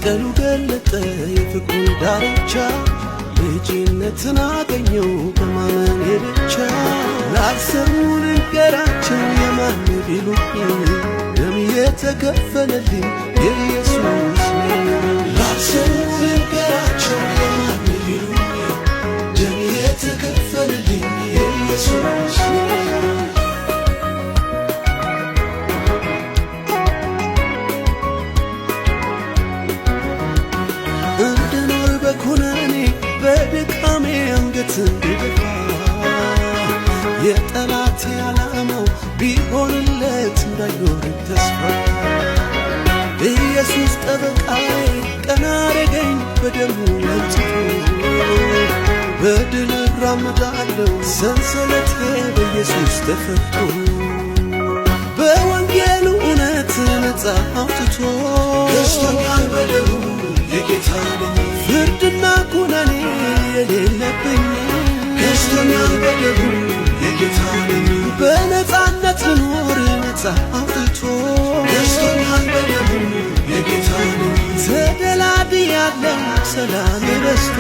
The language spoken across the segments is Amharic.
በመስቀሉ ገለጠ የፍቅሩን ዳርቻ ልጅነትን አገኘው በማመኔ ብቻ። ላልሰሙ ልንገራቸው የማን ቢሉኝ ደም የተከፈለልኝ የኢየሱስ ነው። ላልሰሙ ልንገራቸው የማን ቢሉኝ ደም የተከፈለልኝ የኢየሱስ ነው። እንድኖር በኩነኔ በድካሜ አንገት እንድደፋ የጠላቴ ዓላማው ቢሆንለት እንዳይኖር ተስፋ ኢየሱስ ጠበቃዬ ቀና አረገኝ በደሙ አንጽቶ በድል እራመዳለሁ ሰንሰለቴ በኢየሱስ ተፈቶ በወንጌሉ እውነት ነፃ አውጥቶ ገዝቶኛል በደሙ የጌታ ነኝ ፍርድና ኩነኔ የሌለብኝ ገዝቶኛል በደሙ የጌታ ነኝ በነፃነት ልኖር ነፃ አውጥቶ ገዝቶኛል በደሙ የጌታ ነኝ ተደላድያለሁ ሰላም በዝቶ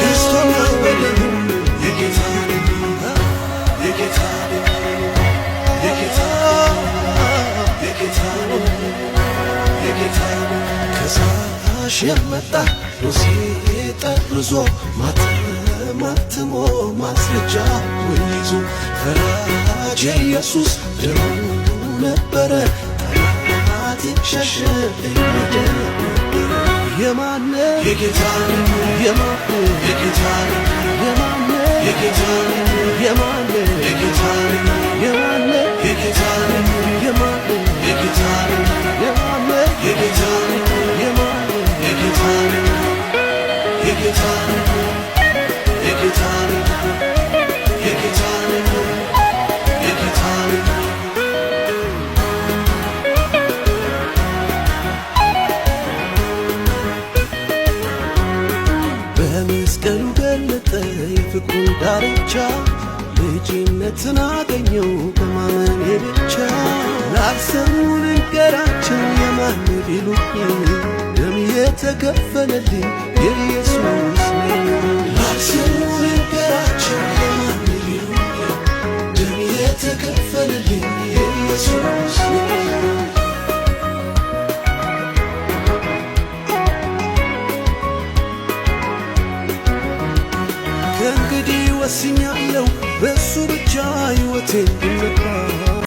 ገዝቶኛል በደሙ የጌታ ነኝ የጌታ ነኝ የጌታ የጌታ ከሳሽ የመጣ ዶሴ ጠርዞ ማተሞ ማስረጃ ይዞ ፈራጅ ኢየሱስ ደሙ ነበረ ጠላቴ ሸሸ ሄደ። የማነ የጌታ የማነ የጌታ የማነ የጌታ የማነ የጌታ የማነ የጌታ የማነ የጌታ የማነ የጌታ የማነ የጌታ የጌታ የጌታ የጌታ የጌታ በመስቀሉ ገለጠ የፍቅሩን ዳርቻ ልጅነትን አገኘው በማመኔ ብቻ። ላልሰሙ ልንገራቸው የማን ቢሉኝ ደም የተከፈለልኝ የኢየሱስ ነው። ላልሰሙ ልንገራቸው የማን ቢሉኝ ደም የተከፈለልኝ